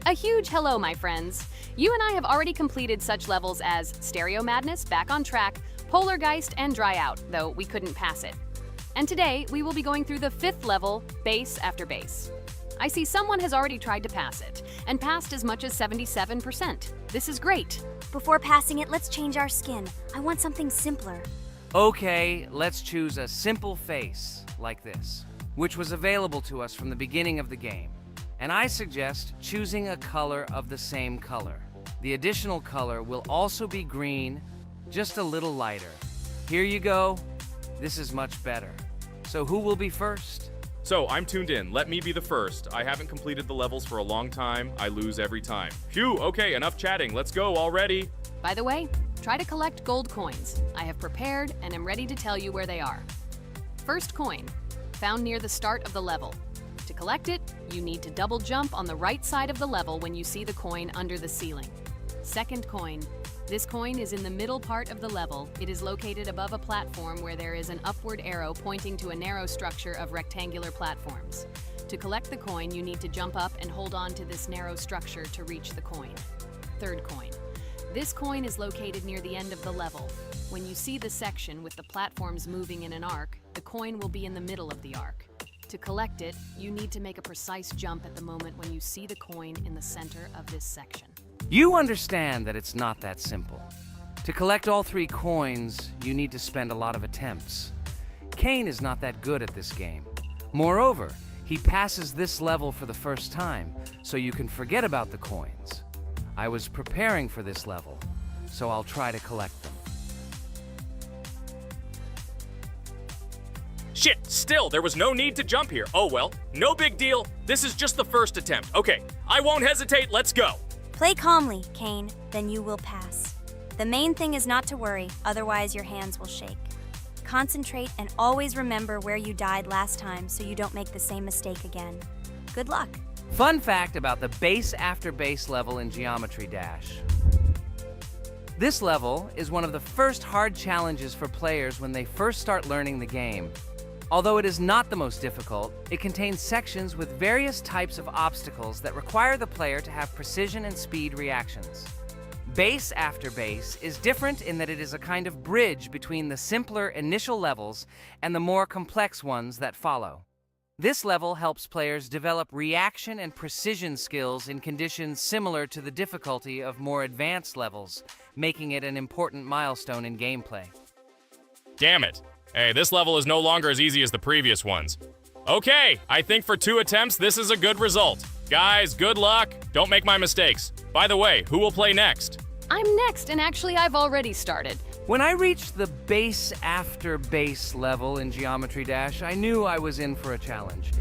A huge hello, my friends. You and I have already completed such levels as Stereo Madness, Back on Track, Polargeist, and Dry Out, though we couldn't pass it. And today, we will be going through the 5th level, Base After Base. I see someone has already tried to pass it, and passed as much as 77%. This is great. Before passing it, let's change our skin. I want something simpler. Okay, let's choose a simple face, like this, which was available to us from the beginning of the game. And I suggest choosing a color of the same color. The additional color will also be green, just a little lighter. Here you go. This is much better. So who will be first? So, I'm tuned in. Let me be the first. I haven't completed the levels for a long time. I lose every time. Phew, okay, enough chatting. Let's go already. By the way, try to collect gold coins. I have prepared and am ready to tell you where they are. First coin, found near the start of the level. To collect it, you need to double jump on the right side of the level when you see the coin under the ceiling. Second coin. This coin is in the middle part of the level. It is located above a platform where there is an upward arrow pointing to a narrow structure of rectangular platforms. To collect the coin, you need to jump up and hold on to this narrow structure to reach the coin. Third coin. This coin is located near the end of the level. When you see the section with the platforms moving in an arc, the coin will be in the middle of the arc. To collect it, you need to make a precise jump at the moment when you see the coin in the center of this section. You understand that it's not that simple. To collect all 3 coins, you need to spend a lot of attempts. Kane is not that good at this game. Moreover, he passes this level for the first time, so you can forget about the coins. I was preparing for this level, so I'll try to collect them. Shit, still, there was no need to jump here. Oh well, no big deal. This is just the first attempt. Okay, I won't hesitate, let's go. Play calmly, Kane, then you will pass. The main thing is not to worry, otherwise your hands will shake. Concentrate and always remember where you died last time so you don't make the same mistake again. Good luck. Fun fact about the Base After Base level in Geometry Dash. This level is one of the first hard challenges for players when they first start learning the game. Although it is not the most difficult, it contains sections with various types of obstacles that require the player to have precision and speed reactions. Base After Base is different in that it is a kind of bridge between the simpler initial levels and the more complex ones that follow. This level helps players develop reaction and precision skills in conditions similar to the difficulty of more advanced levels, making it an important milestone in gameplay. Damn it. Hey, this level is no longer as easy as the previous ones. Okay, I think for 2 attempts, this is a good result. Guys, good luck. Don't make my mistakes. By the way, who will play next? I'm next, and actually I've already started. When I reached the Base After Base level in Geometry Dash, I knew I was in for a challenge.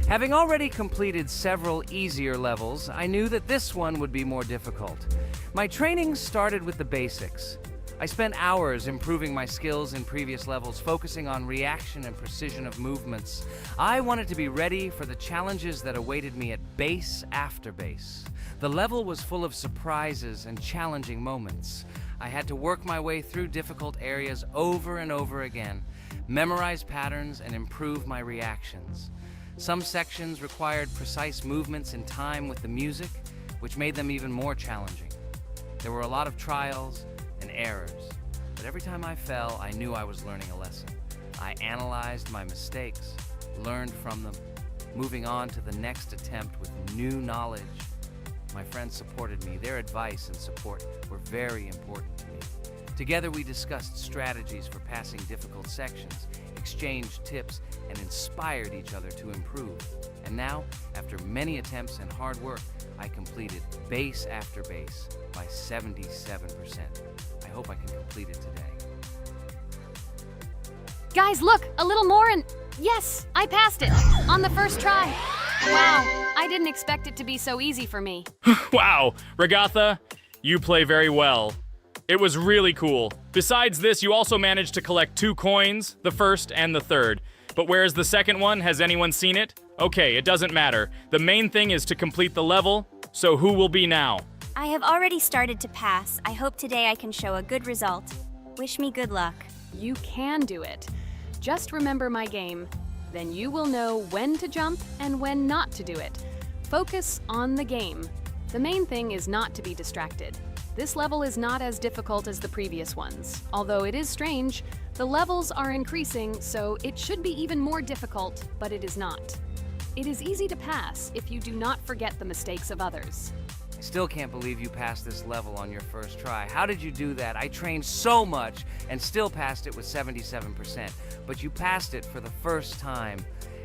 Having already completed several easier levels, I knew that this one would be more difficult. My training started with the basics. I spent hours improving my skills in previous levels, focusing on reaction and precision of movements. I wanted to be ready for the challenges that awaited me at Base After Base. The level was full of surprises and challenging moments. I had to work my way through difficult areas over and over again, memorize patterns, and improve my reactions. Some sections required precise movements in time with the music, which made them even more challenging. There were a lot of trials and errors, but every time I fell, I knew I was learning a lesson. I analyzed my mistakes, learned from them, moving on to the next attempt with new knowledge. My friends supported me. Their advice and support were very important to me. Together we discussed strategies for passing difficult sections, exchanged tips, and inspired each other to improve. And now, after many attempts and hard work, I completed Base After Base by 77%. I hope I can complete it today. Guys, look, a little more and yes, I passed it on the first try. Wow, I didn't expect it to be so easy for me. Wow, Regatha, you play very well. It was really cool. Besides this, you also managed to collect 2 coins, the first and the third. But where's the second one? Has anyone seen it? Okay, it doesn't matter. The main thing is to complete the level, so who will be now? I have already started to pass. I hope today I can show a good result. Wish me good luck. You can do it. Just remember my game. Then you will know when to jump and when not to do it. Focus on the game. The main thing is not to be distracted. This level is not as difficult as the previous ones. Although it is strange, the levels are increasing, so it should be even more difficult, but it is not. It is easy to pass if you do not forget the mistakes of others. I still can't believe you passed this level on your first try. How did you do that? I trained so much and still passed it with 77%. But you passed it for the first time,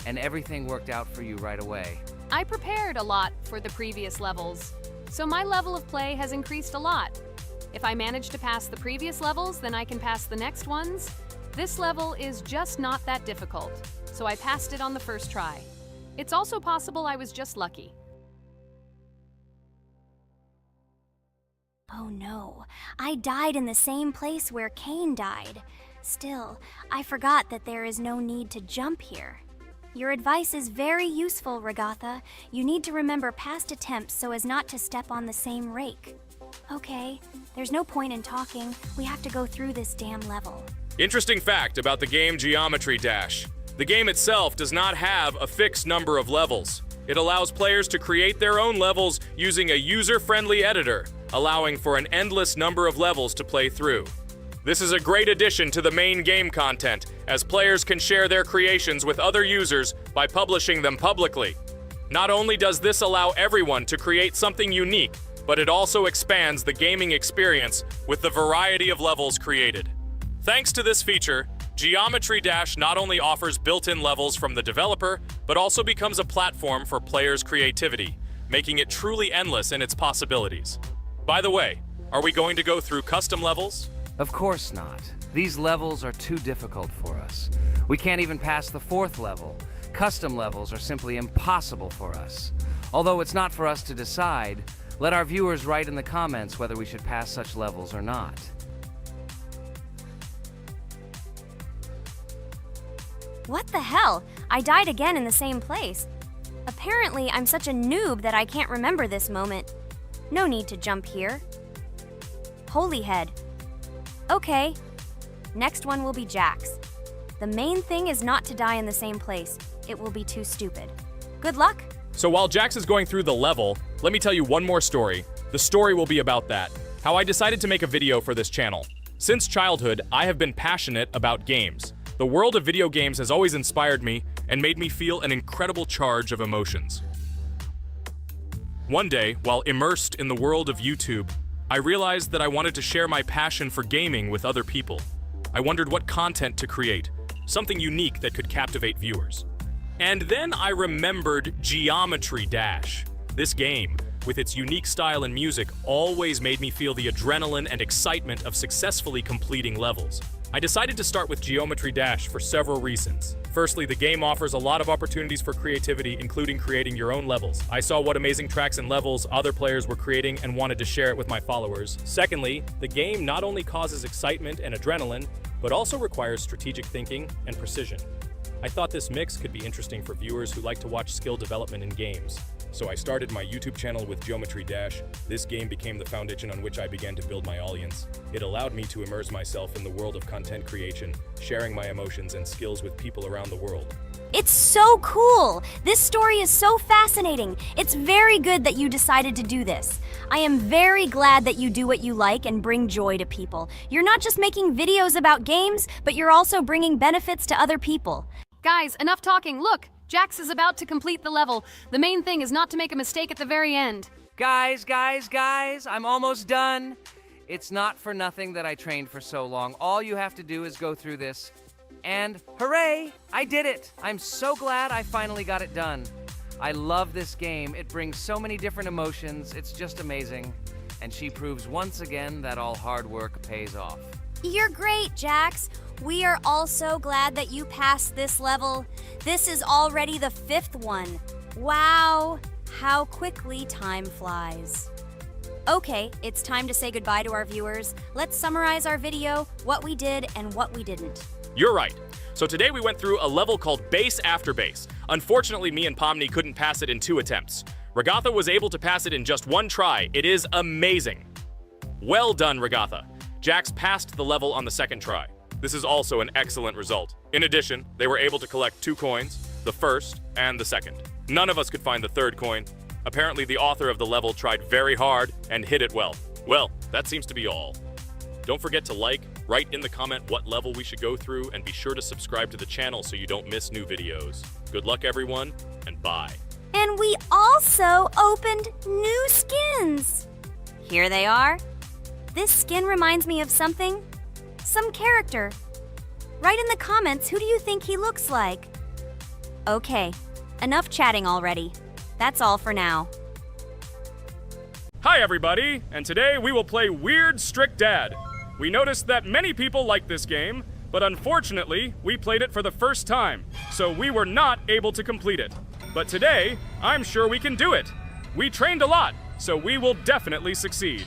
and everything worked out for you right away. I prepared a lot for the previous levels, so my level of play has increased a lot. If I manage to pass the previous levels, then I can pass the next ones. This level is just not that difficult, so I passed it on the first try. It's also possible I was just lucky. Oh no, I died in the same place where Cain died. Still, I forgot that there is no need to jump here. Your advice is very useful, Regatha. You need to remember past attempts so as not to step on the same rake. Okay, there's no point in talking. We have to go through this damn level. Interesting fact about the game Geometry Dash. The game itself does not have a fixed number of levels. It allows players to create their own levels using a user-friendly editor, allowing for an endless number of levels to play through. This is a great addition to the main game content, as players can share their creations with other users by publishing them publicly. Not only does this allow everyone to create something unique, but it also expands the gaming experience with the variety of levels created. Thanks to this feature, Geometry Dash not only offers built-in levels from the developer, but also becomes a platform for players' creativity, making it truly endless in its possibilities. By the way, are we going to go through custom levels? Of course not. These levels are too difficult for us. We can't even pass the 4th level. Custom levels are simply impossible for us. Although it's not for us to decide, let our viewers write in the comments whether we should pass such levels or not. What the hell? I died again in the same place. Apparently, I'm such a noob that I can't remember this moment. No need to jump here. Holy head. Okay. Next one will be Jax. The main thing is not to die in the same place. It will be too stupid. Good luck. So while Jax is going through the level, let me tell you one more story. The story will be about that. How I decided to make a video for this channel. Since childhood, I have been passionate about games. The world of video games has always inspired me and made me feel an incredible charge of emotions. One day, while immersed in the world of YouTube, I realized that I wanted to share my passion for gaming with other people. I wondered what content to create, something unique that could captivate viewers. And then I remembered Geometry Dash. This game, with its unique style and music, always made me feel the adrenaline and excitement of successfully completing levels. I decided to start with Geometry Dash for several reasons. Firstly, the game offers a lot of opportunities for creativity, including creating your own levels. I saw what amazing tracks and levels other players were creating and wanted to share it with my followers. Secondly, the game not only causes excitement and adrenaline, but also requires strategic thinking and precision. I thought this mix could be interesting for viewers who like to watch skill development in games. So I started my YouTube channel with Geometry Dash. This game became the foundation on which I began to build my audience. It allowed me to immerse myself in the world of content creation, sharing my emotions and skills with people around the world. It's so cool! This story is so fascinating. It's very good that you decided to do this. I am very glad that you do what you like and bring joy to people. You're not just making videos about games, but you're also bringing benefits to other people. Guys, enough talking. Look, Jax is about to complete the level. The main thing is not to make a mistake at the very end. Guys, I'm almost done. It's not for nothing that I trained for so long. All you have to do is go through this. And hooray, I did it. I'm so glad I finally got it done. I love this game. It brings so many different emotions. It's just amazing. And she proves once again that all hard work pays off. You're great, Jax. We are all so glad that you passed this level. This is already the 5th one. Wow, how quickly time flies. Okay, it's time to say goodbye to our viewers. Let's summarize our video, what we did and what we didn't. You're right. So today we went through a level called Base After Base. Unfortunately, me and Pomni couldn't pass it in 2 attempts. Regatha was able to pass it in just 1 try. It is amazing. Well done, Regatha. Jax passed the level on the 2nd try. This is also an excellent result. In addition, they were able to collect 2 coins, the 1st and the 2nd. None of us could find the 3rd coin. Apparently the author of the level tried very hard and hit it well. Well, that seems to be all. Don't forget to like, write in the comment what level we should go through, and be sure to subscribe to the channel so you don't miss new videos. Good luck everyone, and bye. And we also opened new skins. Here they are. This skin reminds me of something, some character. Write in the comments, who do you think he looks like? Okay, enough chatting already. That's all for now. Hi everybody, and today we will play Weird Strict Dad. We noticed that many people like this game, but unfortunately, we played it for the first time, so we were not able to complete it. But today, I'm sure we can do it. We trained a lot, so we will definitely succeed.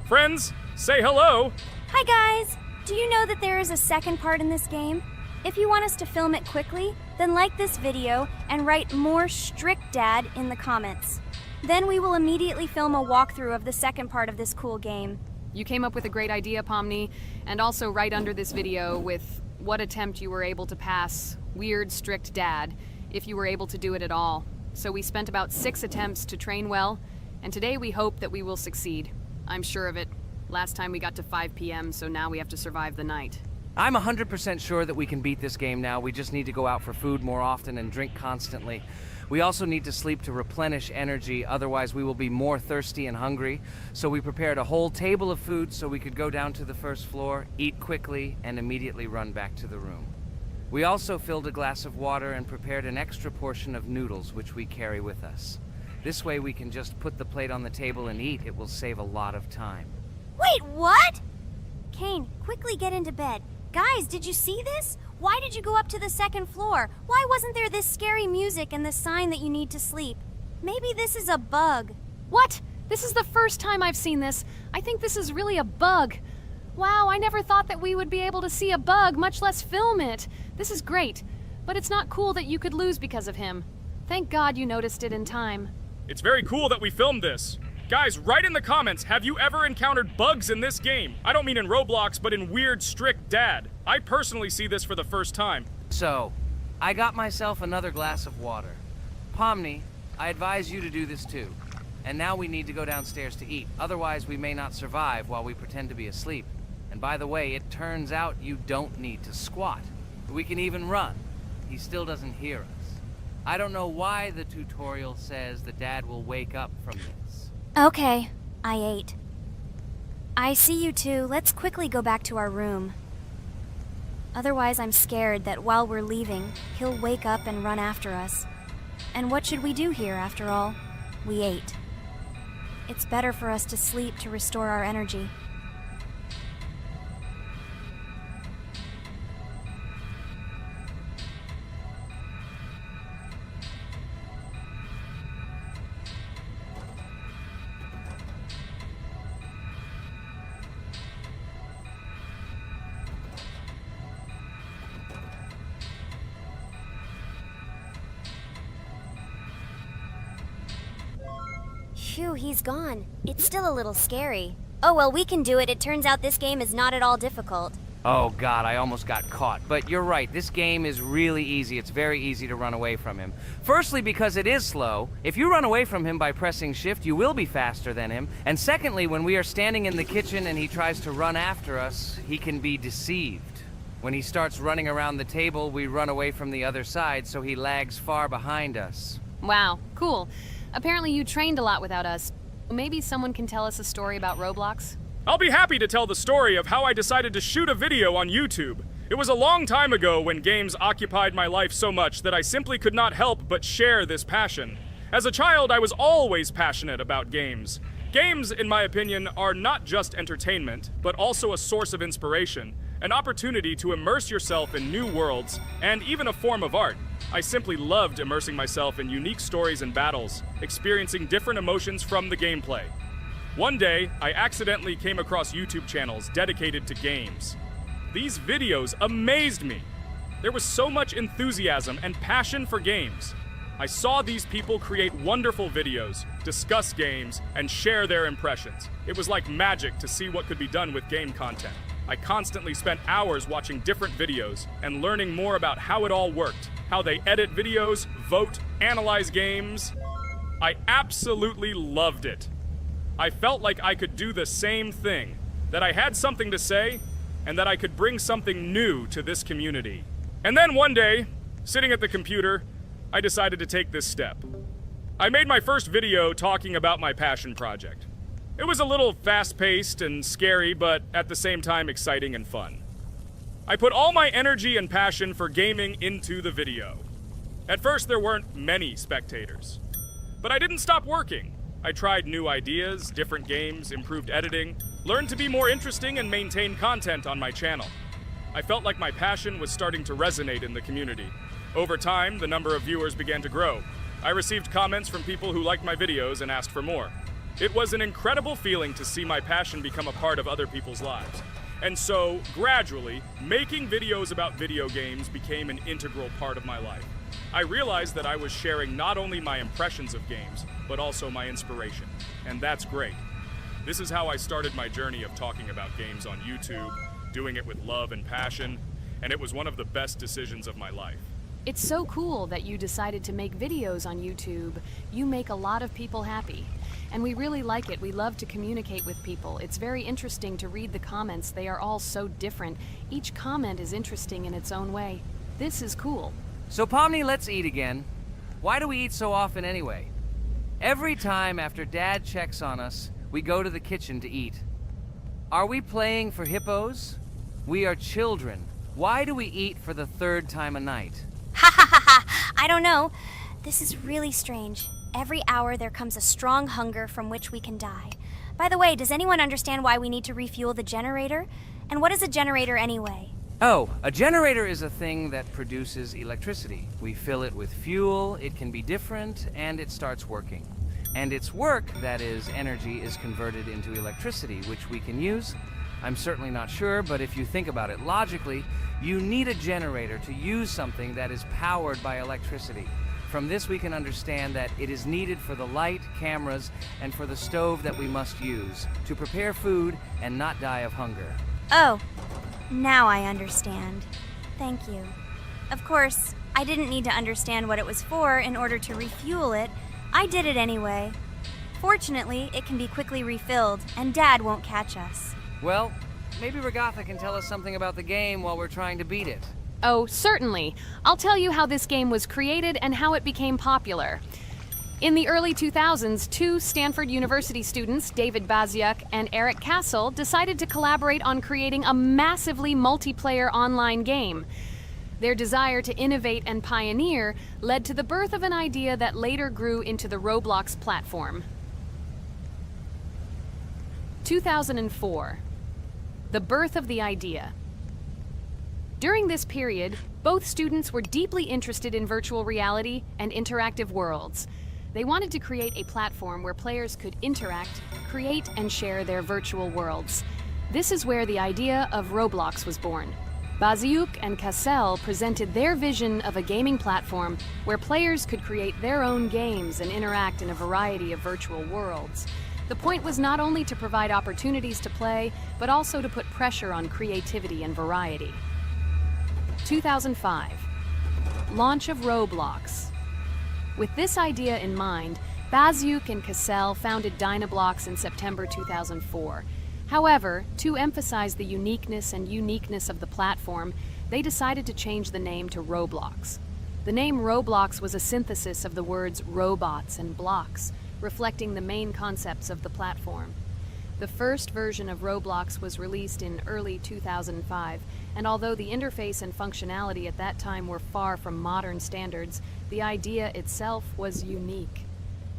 Friends, say hello. Hi guys! Do you know that there is a second part in this game? If you want us to film it quickly, then like this video and write more Strict Dad in the comments. Then we will immediately film a walkthrough of the second part of this cool game. You came up with a great idea, Pomni, and also right under this video with what attempt you were able to pass Weird Strict Dad, if you were able to do it at all. So we spent about 6 attempts to train well, and today we hope that we will succeed. I'm sure of it. Last time we got to 5 p.m., so now we have to survive the night. I'm 100% sure that we can beat this game now. We just need to go out for food more often and drink constantly. We also need to sleep to replenish energy, otherwise we will be more thirsty and hungry. So we prepared a whole table of food so we could go down to the first floor, eat quickly, and immediately run back to the room. We also filled a glass of water and prepared an extra portion of noodles, which we carry with us. This way we can just put the plate on the table and eat. It will save a lot of time. Wait, what? Kane, quickly get into bed. Guys, did you see this? Why did you go up to the second floor? Why wasn't there this scary music and the sign that you need to sleep? Maybe this is a bug. What? This is the first time I've seen this. I think this is really a bug. Wow, I never thought that we would be able to see a bug, much less film it. This is great, but it's not cool that you could lose because of him. Thank God you noticed it in time. It's very cool that we filmed this. Guys, write in the comments, have you ever encountered bugs in this game? I don't mean in Roblox, but in Weird Strict Dad. I personally see this for the first time. So, I got myself another glass of water. Pomni, I advise you to do this too. And now we need to go downstairs to eat. Otherwise, we may not survive while we pretend to be asleep. And by the way, it turns out you don't need to squat. We can even run. He still doesn't hear us. I don't know why the tutorial says the dad will wake up from this. Okay, I ate. I see you two. Let's quickly go back to our room. Otherwise, I'm scared that while we're leaving, he'll wake up and run after us. And what should we do here, after all? We ate. It's better for us to sleep to restore our energy. Phew, he's gone. It's still a little scary. Oh well, we can do it. It turns out this game is not at all difficult. Oh God, I almost got caught. But you're right, this game is really easy. It's very easy to run away from him. Firstly, because it is slow. If you run away from him by pressing shift, you will be faster than him. And secondly, when we are standing in the kitchen and he tries to run after us, he can be deceived. When he starts running around the table, we run away from the other side, so he lags far behind us. Wow, cool. Apparently you trained a lot without us. Maybe someone can tell us a story about Roblox? I'll be happy to tell the story of how I decided to shoot a video on YouTube. It was a long time ago when games occupied my life so much that I simply could not help but share this passion. As a child, I was always passionate about games. Games, in my opinion, are not just entertainment, but also a source of inspiration, an opportunity to immerse yourself in new worlds, and even a form of art. I simply loved immersing myself in unique stories and battles, experiencing different emotions from the gameplay. One day, I accidentally came across YouTube channels dedicated to games. These videos amazed me. There was so much enthusiasm and passion for games. I saw these people create wonderful videos, discuss games, and share their impressions. It was like magic to see what could be done with game content. I constantly spent hours watching different videos and learning more about how it all worked, how they edit videos, vote, analyze games. I absolutely loved it. I felt like I could do the same thing, that I had something to say, and that I could bring something new to this community. And then one day, sitting at the computer, I decided to take this step. I made my first video talking about my passion project. It was a little fast-paced and scary, but at the same time exciting and fun. I put all my energy and passion for gaming into the video. At first, there weren't many spectators. But I didn't stop working. I tried new ideas, different games, improved editing, learned to be more interesting, and maintain content on my channel. I felt like my passion was starting to resonate in the community. Over time, the number of viewers began to grow. I received comments from people who liked my videos and asked for more. It was an incredible feeling to see my passion become a part of other people's lives. And so, gradually, making videos about video games became an integral part of my life. I realized that I was sharing not only my impressions of games, but also my inspiration. And that's great. This is how I started my journey of talking about games on YouTube, doing it with love and passion, and it was one of the best decisions of my life. It's so cool that you decided to make videos on YouTube. You make a lot of people happy. And we really like it. We love to communicate with people. It's very interesting to read the comments. They are all so different. Each comment is interesting in its own way. This is cool. So Pomni, let's eat again. Why do we eat so often anyway? Every time after Dad checks on us, we go to the kitchen to eat. Are we playing for hippos? We are children. Why do we eat for the third time a night? Ha ha ha ha! I don't know. This is really strange. Every hour there comes a strong hunger from which we can die. By the way, does anyone understand why we need to refuel the generator? And what is a generator anyway? Oh, a generator is a thing that produces electricity. We fill it with fuel, it can be different, and it starts working. And its work, that is, energy, is converted into electricity, which we can use. I'm certainly not sure, but if you think about it logically, you need a generator to use something that is powered by electricity. From this we can understand that it is needed for the light, cameras, and for the stove that we must use, to prepare food and not die of hunger. Oh, now I understand. Thank you. Of course, I didn't need to understand what it was for in order to refuel it. I did it anyway. Fortunately, it can be quickly refilled, and Dad won't catch us. Well, maybe Regatha can tell us something about the game while we're trying to beat it. Oh, certainly. I'll tell you how this game was created and how it became popular. In the early 2000s, two Stanford University students, David Baziuk and Eric Castle, decided to collaborate on creating a massively multiplayer online game. Their desire to innovate and pioneer led to the birth of an idea that later grew into the Roblox platform. 2004. The birth of the idea. During this period, both students were deeply interested in virtual reality and interactive worlds. They wanted to create a platform where players could interact, create, and share their virtual worlds. This is where the idea of Roblox was born. Baziuk and Cassell presented their vision of a gaming platform where players could create their own games and interact in a variety of virtual worlds. The point was not only to provide opportunities to play, but also to put pressure on creativity and variety. 2005. Launch of Roblox. With this idea in mind, Baziuk and Cassell founded Dynablox in September 2004. However, to emphasize the uniqueness of the platform, they decided to change the name to Roblox. The name Roblox was a synthesis of the words robots and blocks, reflecting the main concepts of the platform. The first version of Roblox was released in early 2005, and although the interface and functionality at that time were far from modern standards, the idea itself was unique.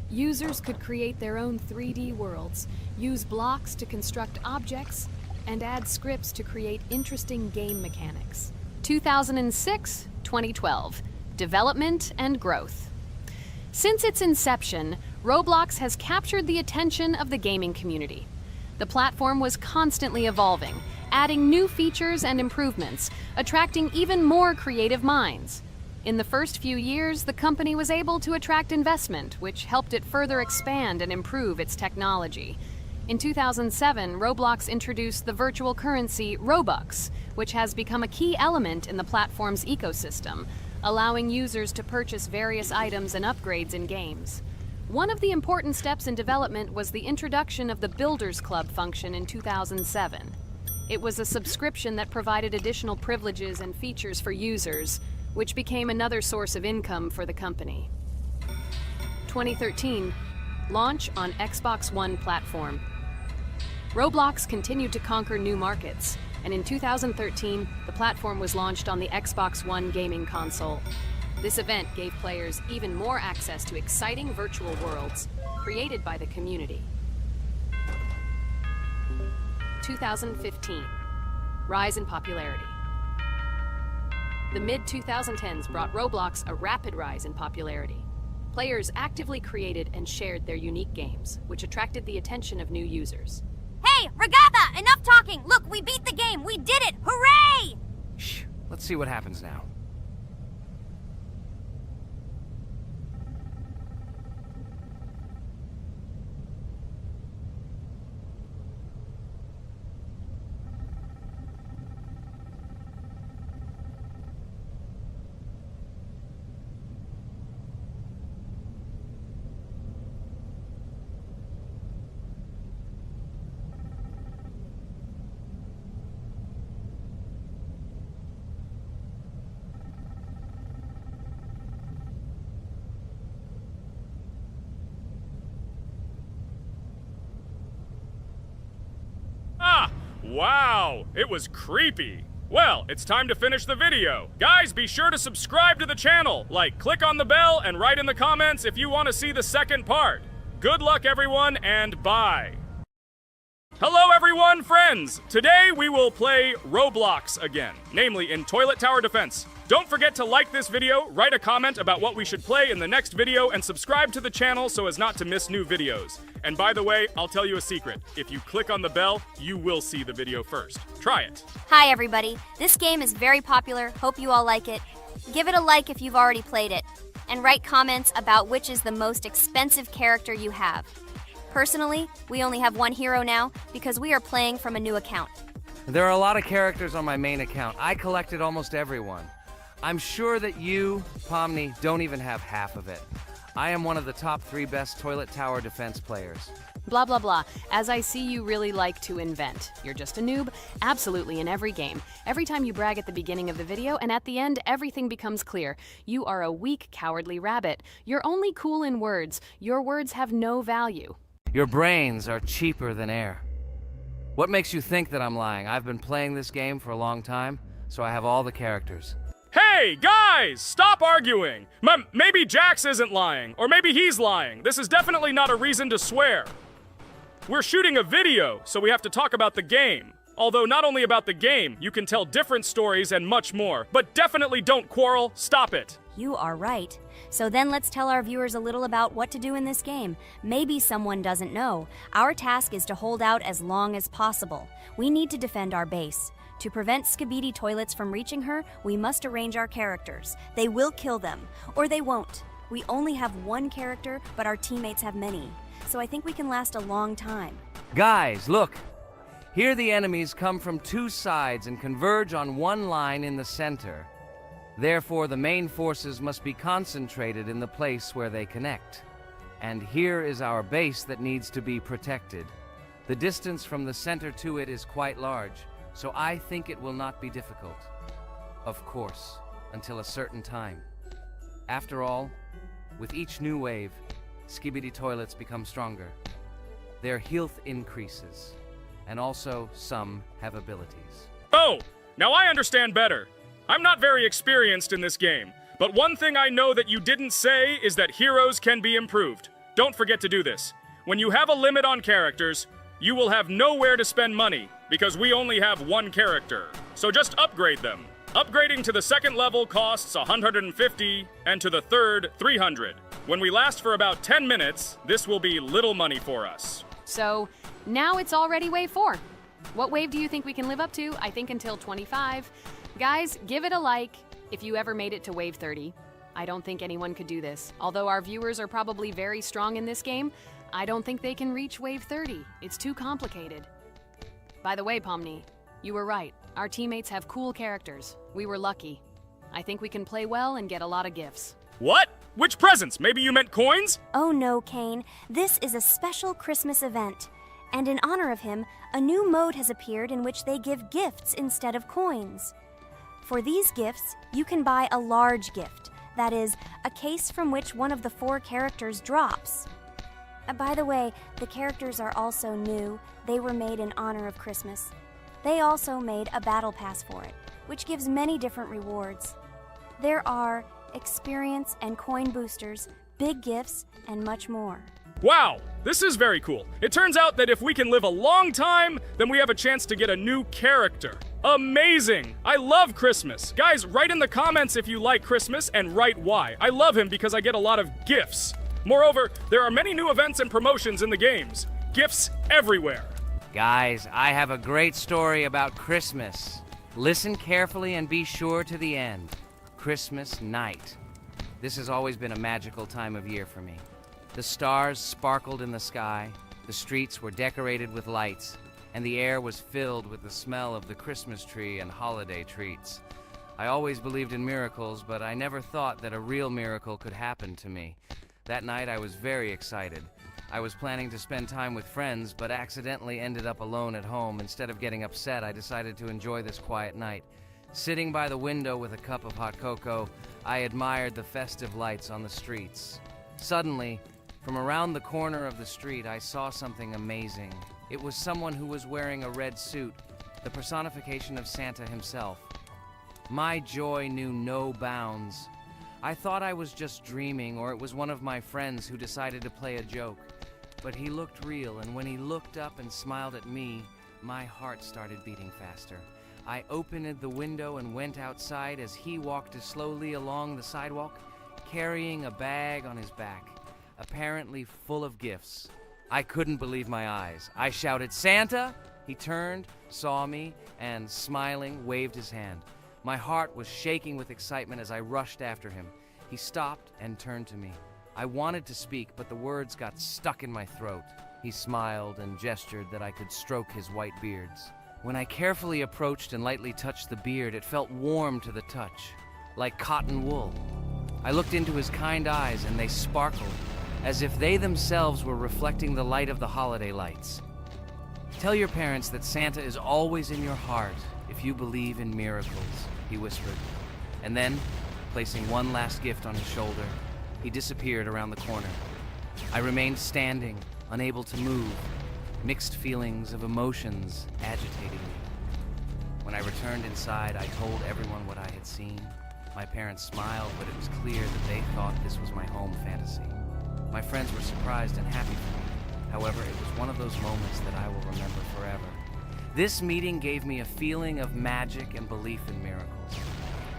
Users could create their own 3D worlds, use blocks to construct objects, and add scripts to create interesting game mechanics. 2006-2012. Development and growth. Since its inception, Roblox has captured the attention of the gaming community. The platform was constantly evolving, adding new features and improvements, attracting even more creative minds. In the first few years, the company was able to attract investment, which helped it further expand and improve its technology. In 2007, Roblox introduced the virtual currency Robux, which has become a key element in the platform's ecosystem, allowing users to purchase various items and upgrades in games. One of the important steps in development was the introduction of the Builders Club function in 2007. It was a subscription that provided additional privileges and features for users, which became another source of income for the company. 2013, launch on Xbox One platform. Roblox continued to conquer new markets, and in 2013, the platform was launched on the Xbox One gaming console. This event gave players even more access to exciting virtual worlds created by the community. 2015, rise in popularity. The mid-2010s brought Roblox a rapid rise in popularity. Players actively created and shared their unique games, which attracted the attention of new users. Hey, Regatha, enough talking! Look, we beat the game! We did it! Hooray! Shh, let's see what happens now. Wow, it was creepy. Well, it's time to finish the video. Guys, be sure to subscribe to the channel. Click on the bell and write in the comments if you want to see the second part. Good luck, everyone, and bye. Hello, everyone, friends. Today we will play Roblox again, namely in Toilet Tower Defense. Don't forget to like this video, write a comment about what we should play in the next video, and subscribe to the channel so as not to miss new videos. And by the way, I'll tell you a secret. If you click on the bell, you will see the video first. Try it. Hi, everybody. This game is very popular. Hope you all like it. Give it a like if you've already played it. And write comments about which is the most expensive character you have. Personally, we only have one hero now because we are playing from a new account. There are a lot of characters on my main account. I collected almost everyone. I'm sure that you, Pomni, don't even have half of it. I am one of the top 3 best Toilet Tower Defense players. Blah, blah, blah. As I see you really like to invent. You're just a noob? Absolutely, in every game. Every time you brag at the beginning of the video, and at the end, everything becomes clear. You are a weak, cowardly rabbit. You're only cool in words. Your words have no value. Your brains are cheaper than air. What makes you think that I'm lying? I've been playing this game for a long time, so I have all the characters. Hey, guys! Stop arguing! Maybe Jax isn't lying, or maybe he's lying. This is definitely not a reason to swear. We're shooting a video, so we have to talk about the game. Although not only about the game, you can tell different stories and much more. But definitely don't quarrel. Stop it. You are right. So then let's tell our viewers a little about what to do in this game. Maybe someone doesn't know. Our task is to hold out as long as possible. We need to defend our base. To prevent Skibidi Toilets from reaching her, we must arrange our characters. They will kill them, or they won't. We only have one character, but our teammates have many. So I think we can last a long time. Guys, look! Here the enemies come from 2 sides and converge on one line in the center. Therefore, the main forces must be concentrated in the place where they connect. And here is our base that needs to be protected. The distance from the center to it is quite large, so I think it will not be difficult. Of course, until a certain time. After all, with each new wave, Skibidi Toilets become stronger. Their health increases, and also some have abilities. Oh, now I understand better. I'm not very experienced in this game, but one thing I know that you didn't say is that heroes can be improved. Don't forget to do this. When you have a limit on characters, you will have nowhere to spend money, because we only have one character. So just upgrade them. Upgrading to the 2nd level costs 150, and to the 3rd, 300. When we last for about 10 minutes, this will be little money for us. So, now it's already wave 4. What wave do you think we can live up to? I think until 25. Guys, give it a like if you ever made it to wave 30. I don't think anyone could do this. Although our viewers are probably very strong in this game, I don't think they can reach wave 30. It's too complicated. By the way, Pomni, you were right. Our teammates have cool characters. We were lucky. I think we can play well and get a lot of gifts. What? Which presents? Maybe you meant coins? Oh no, Kane. This is a special Christmas event. And in honor of him, a new mode has appeared in which they give gifts instead of coins. For these gifts, you can buy a large gift. That is, a case from which one of the 4 characters drops. By the way, the characters are also new. They were made in honor of Christmas. They also made a battle pass for it, which gives many different rewards. There are experience and coin boosters, big gifts, and much more. Wow, this is very cool. It turns out that if we can live a long time, then we have a chance to get a new character. Amazing! I love Christmas. Guys, write in the comments if you like Christmas and write why. I love him because I get a lot of gifts. Moreover, there are many new events and promotions in the games. Gifts everywhere. Guys, I have a great story about Christmas. Listen carefully and be sure to the end. Christmas night. This has always been a magical time of year for me. The stars sparkled in the sky, the streets were decorated with lights, and the air was filled with the smell of the Christmas tree and holiday treats. I always believed in miracles, but I never thought that a real miracle could happen to me. That night I was very excited. I was planning to spend time with friends, but accidentally ended up alone at home. Instead of getting upset, I decided to enjoy this quiet night. Sitting by the window with a cup of hot cocoa, I admired the festive lights on the streets. Suddenly, from around the corner of the street, I saw something amazing. It was someone who was wearing a red suit, the personification of Santa himself. My joy knew no bounds. I thought I was just dreaming, or it was one of my friends who decided to play a joke. But he looked real, and when he looked up and smiled at me, my heart started beating faster. I opened the window and went outside as he walked slowly along the sidewalk, carrying a bag on his back, apparently full of gifts. I couldn't believe my eyes. I shouted, "Santa!" He turned, saw me, and smiling, waved his hand. My heart was shaking with excitement as I rushed after him. He stopped and turned to me. I wanted to speak, but the words got stuck in my throat. He smiled and gestured that I could stroke his white beards. When I carefully approached and lightly touched the beard, it felt warm to the touch, like cotton wool. I looked into his kind eyes, and they sparkled, as if they themselves were reflecting the light of the holiday lights. Tell your parents that Santa is always in your heart if you believe in miracles, he whispered. And then, placing one last gift on his shoulder, he disappeared around the corner. I remained standing, unable to move, mixed feelings of emotions agitating me. When I returned inside, I told everyone what I had seen. My parents smiled, but it was clear that they thought this was my home fantasy. My friends were surprised and happy for me. However, it was one of those moments that I will remember forever. This meeting gave me a feeling of magic and belief in miracles.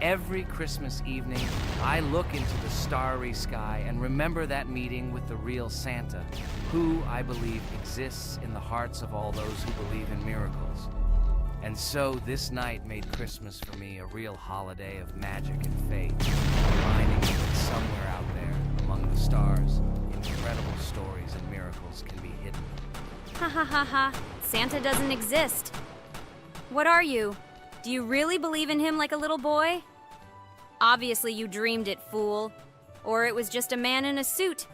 Every Christmas evening, I look into the starry sky and remember that meeting with the real Santa, who, I believe, exists in the hearts of all those who believe in miracles. And so this night made Christmas for me a real holiday of magic and faith, reminding me that somewhere out there, among the stars, incredible stories and miracles can be hidden. Ha ha ha ha. Santa doesn't exist. What are you? Do you really believe in him like a little boy? Obviously you dreamed it, fool. Or it was just a man in a suit.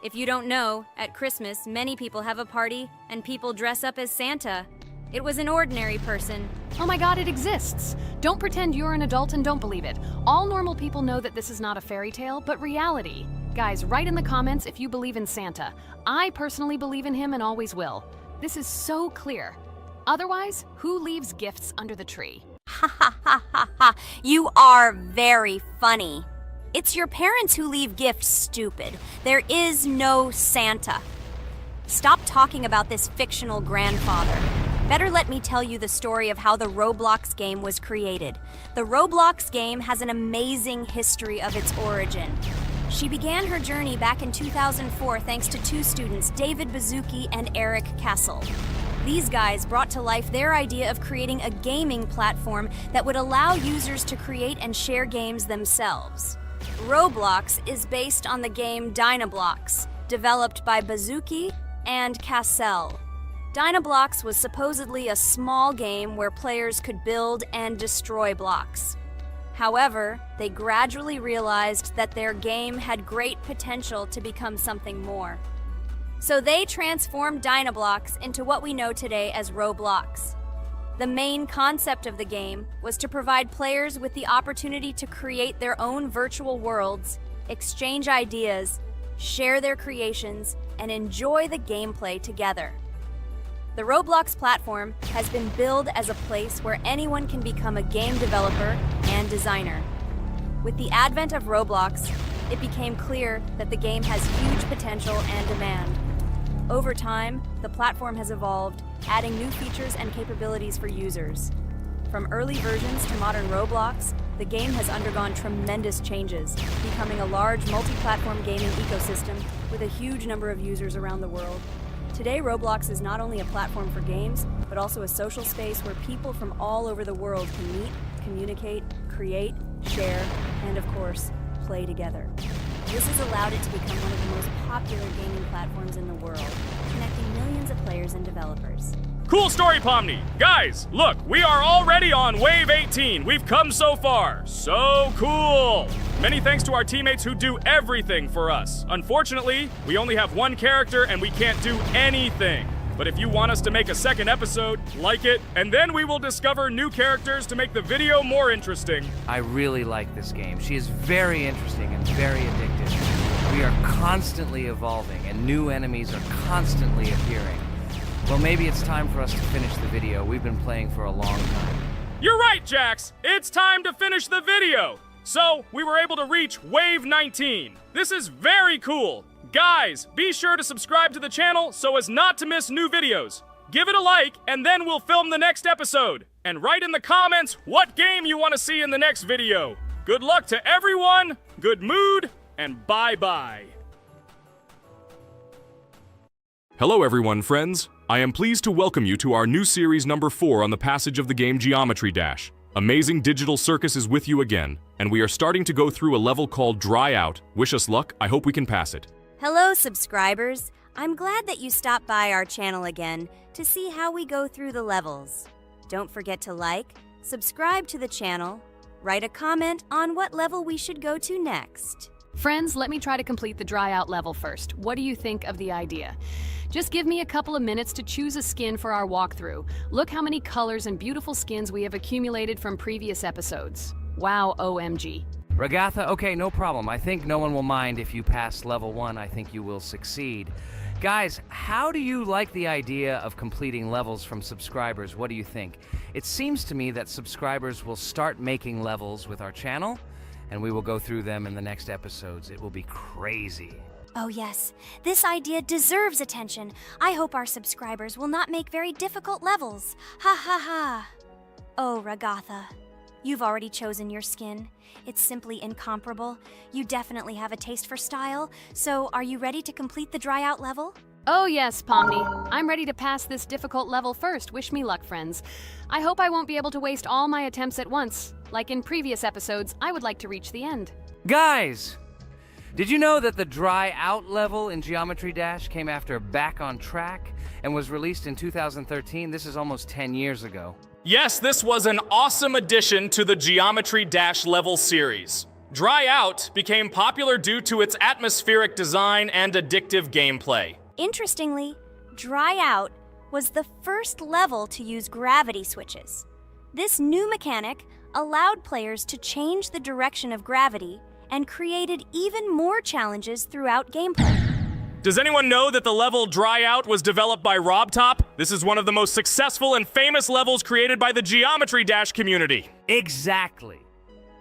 If you don't know, at Christmas, many people have a party and people dress up as Santa. It was an ordinary person. Oh my god, it exists! Don't pretend you're an adult and don't believe it. All normal people know that this is not a fairy tale, but reality. Guys, write in the comments if you believe in Santa. I personally believe in him and always will. This is so clear. Otherwise, who leaves gifts under the tree? Ha ha ha ha ha. You are very funny. It's your parents who leave gifts, stupid. There is no Santa. Stop talking about this fictional grandfather. Better let me tell you the story of how the Roblox game was created. The Roblox game has an amazing history of its origin. She began her journey back in 2004 thanks to 2 students, David Bazuki and Eric Kessel. These guys brought to life their idea of creating a gaming platform that would allow users to create and share games themselves. Roblox is based on the game Dynablox, developed by Bazuki and Cassell. Dynablox was supposedly a small game where players could build and destroy blocks. However, they gradually realized that their game had great potential to become something more. So they transformed Dynablocks into what we know today as Roblox. The main concept of the game was to provide players with the opportunity to create their own virtual worlds, exchange ideas, share their creations, and enjoy the gameplay together. The Roblox platform has been billed as a place where anyone can become a game developer and designer. With the advent of Roblox, it became clear that the game has huge potential and demand. Over time, the platform has evolved, adding new features and capabilities for users. From early versions to modern Roblox, the game has undergone tremendous changes, becoming a large multi-platform gaming ecosystem with a huge number of users around the world. Today, Roblox is not only a platform for games, but also a social space where people from all over the world can meet, communicate, create, share, and of course, play together. This has allowed it to become one of the most popular gaming platforms in the world, connecting millions of players and developers. Cool story, Pomni. Guys, look, we are already on Wave 18. We've come so far. So cool. Many thanks to our teammates who do everything for us. Unfortunately, we only have one character and we can't do anything. But if you want us to make a second episode, like it, and then we will discover new characters to make the video more interesting. I really like this game. She is very interesting and very addictive. We are constantly evolving and new enemies are constantly appearing. Well, maybe it's time for us to finish the video. We've been playing for a long time. You're right, Jax. It's time to finish the video. So, we were able to reach Wave 19. This is very cool. Guys, be sure to subscribe to the channel so as not to miss new videos. Give it a like, and then we'll film the next episode. And write in the comments what game you want to see in the next video. Good luck to everyone, good mood, and bye-bye. Hello everyone, friends. I am pleased to welcome you to our new series number 4 on the passage of the game Geometry Dash. Amazing Digital Circus is with you again, and we are starting to go through a level called Dry Out. Wish us luck, I hope we can pass it. Hello, subscribers. I'm glad that you stopped by our channel again to see how we go through the levels. Don't forget to like, subscribe to the channel, write a comment on what level we should go to next. Friends, let me try to complete the dry out level first. What do you think of the idea? Just give me a couple of minutes to choose a skin for our walkthrough. Look how many colors and beautiful skins we have accumulated from previous episodes. Wow, OMG. Ragatha, okay, no problem. I think no one will mind if you pass level 1. I think you will succeed. Guys, how do you like the idea of completing levels from subscribers? What do you think? It seems to me that subscribers will start making levels with our channel, and we will go through them in the next episodes. It will be crazy. Oh yes, this idea deserves attention. I hope our subscribers will not make very difficult levels. Ha ha ha. Oh, Ragatha, you've already chosen your skin. It's simply incomparable. You definitely have a taste for style. So, are you ready to complete the dry out level? Oh yes, Pomni. I'm ready to pass this difficult level first. Wish me luck, friends. I hope I won't be able to waste all my attempts at once. Like in previous episodes, I would like to reach the end. Guys! Did you know that the Dry Out level in Geometry Dash came after Back on Track and was released in 2013? This is almost 10 years ago. Yes, this was an awesome addition to the Geometry Dash level series. Dry Out became popular due to its atmospheric design and addictive gameplay. Interestingly, Dry Out was the first level to use gravity switches. This new mechanic allowed players to change the direction of gravity and created even more challenges throughout gameplay. Does anyone know that the level Dry Out was developed by RobTop? This is one of the most successful and famous levels created by the Geometry Dash community. Exactly.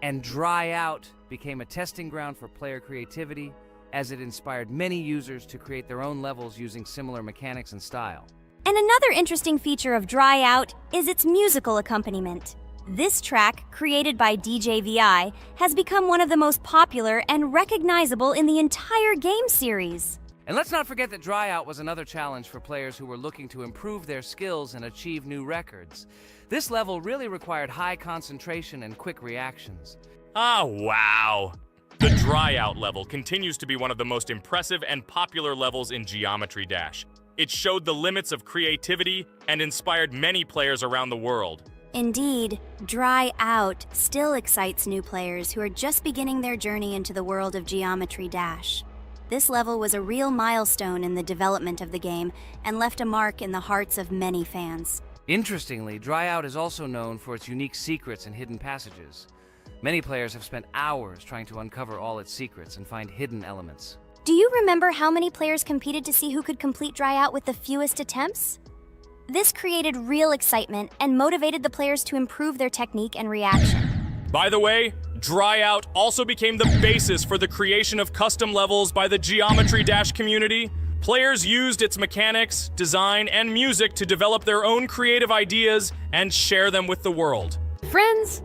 And Dry Out became a testing ground for player creativity, as it inspired many users to create their own levels using similar mechanics and style. And another interesting feature of Dry Out is its musical accompaniment. This track, created by DJ VI, has become one of the most popular and recognizable in the entire game series. And let's not forget that Dry Out was another challenge for players who were looking to improve their skills and achieve new records. This level really required high concentration and quick reactions. Ah, wow. The Dry Out level continues to be one of the most impressive and popular levels in Geometry Dash. It showed the limits of creativity and inspired many players around the world. Indeed, Dry Out still excites new players who are just beginning their journey into the world of Geometry Dash. This level was a real milestone in the development of the game and left a mark in the hearts of many fans. Interestingly, Dry Out is also known for its unique secrets and hidden passages. Many players have spent hours trying to uncover all its secrets and find hidden elements. Do you remember how many players competed to see who could complete Dry Out with the fewest attempts? This created real excitement and motivated the players to improve their technique and reaction. By the way, Dry Out also became the basis for the creation of custom levels by the Geometry Dash community. Players used its mechanics, design, and music to develop their own creative ideas and share them with the world. Friends,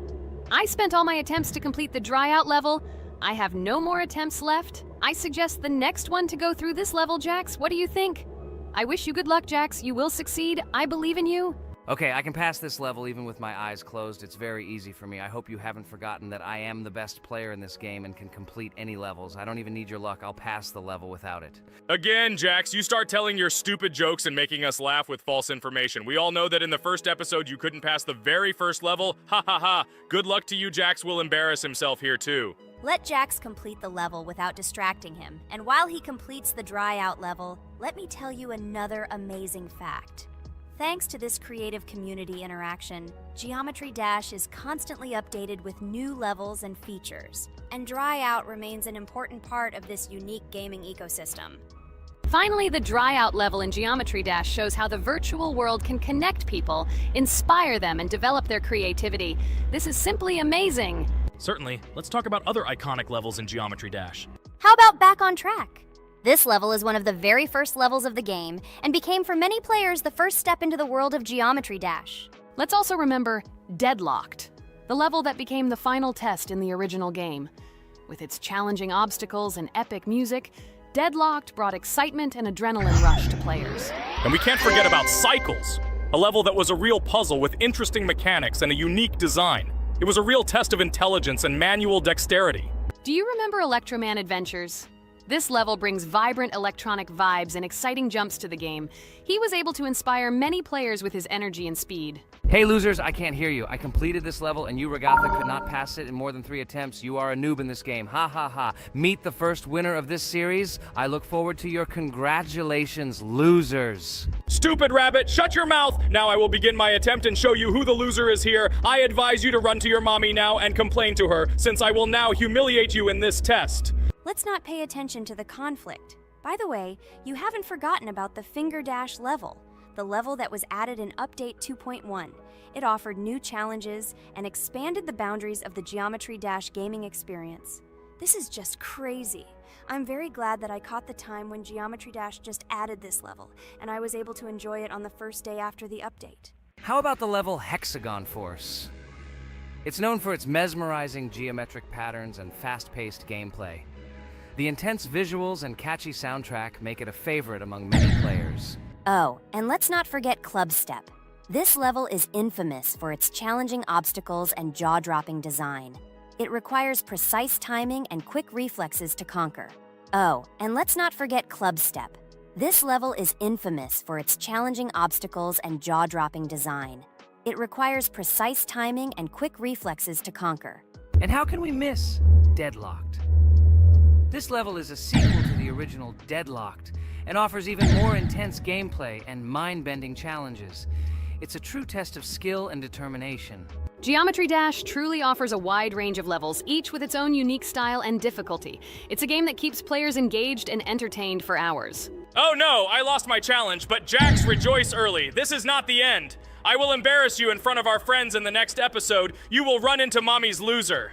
I spent all my attempts to complete the Dry Out level. I have no more attempts left. I suggest the next one to go through this level, Jax. What do you think? I wish you good luck, Jax. You will succeed. I believe in you. Okay, I can pass this level even with my eyes closed. It's very easy for me. I hope you haven't forgotten that I am the best player in this game and can complete any levels. I don't even need your luck. I'll pass the level without it. Again, Jax, you start telling your stupid jokes and making us laugh with false information. We all know that in the first episode you couldn't pass the very first level. Ha ha ha. Good luck to you, Jax will embarrass himself here too. Let Jax complete the level without distracting him. And while he completes the Dry Out level, let me tell you another amazing fact. Thanks to this creative community interaction, Geometry Dash is constantly updated with new levels and features, and Dry Out remains an important part of this unique gaming ecosystem. Finally, the Dry Out level in Geometry Dash shows how the virtual world can connect people, inspire them, and develop their creativity. This is simply amazing. Certainly. Let's talk about other iconic levels in Geometry Dash. How about Back on Track? This level is one of the very first levels of the game and became for many players the first step into the world of Geometry Dash. Let's also remember Deadlocked, the level that became the final test in the original game. With its challenging obstacles and epic music, Deadlocked brought excitement and adrenaline rush to players. And we can't forget about Cycles, a level that was a real puzzle with interesting mechanics and a unique design. It was a real test of intelligence and manual dexterity. Do you remember Electroman Adventures? This level brings vibrant electronic vibes and exciting jumps to the game. He was able to inspire many players with his energy and speed. Hey losers, I can't hear you. I completed this level and you, Regatha, could not pass it in more than 3 attempts. You are a noob in this game. Ha ha ha. Meet the first winner of this series. I look forward to your congratulations, losers. Stupid rabbit, shut your mouth! Now I will begin my attempt and show you who the loser is here. I advise you to run to your mommy now and complain to her, since I will now humiliate you in this test. Let's not pay attention to the conflict. By the way, you haven't forgotten about the Finger Dash level, the level that was added in Update 2.1. It offered new challenges and expanded the boundaries of the Geometry Dash gaming experience. This is just crazy. I'm very glad that I caught the time when Geometry Dash just added this level, and I was able to enjoy it on the first day after the update. How about the level Hexagon Force? It's known for its mesmerizing geometric patterns and fast-paced gameplay. The intense visuals and catchy soundtrack make it a favorite among many players. Oh, and let's not forget Club Step. This level is infamous for its challenging obstacles and jaw-dropping design. It requires precise timing and quick reflexes to conquer. Oh, and let's not forget Club Step. This level is infamous for its challenging obstacles and jaw-dropping design. It requires precise timing and quick reflexes to conquer. And how can we miss Deadlocked? This level is a sequel to the original Deadlocked and offers even more intense gameplay and mind-bending challenges. It's a true test of skill and determination. Geometry Dash truly offers a wide range of levels, each with its own unique style and difficulty. It's a game that keeps players engaged and entertained for hours. Oh no, I lost my challenge, but Jax, rejoice early. This is not the end. I will embarrass you in front of our friends in the next episode. You will run into Mommy's loser.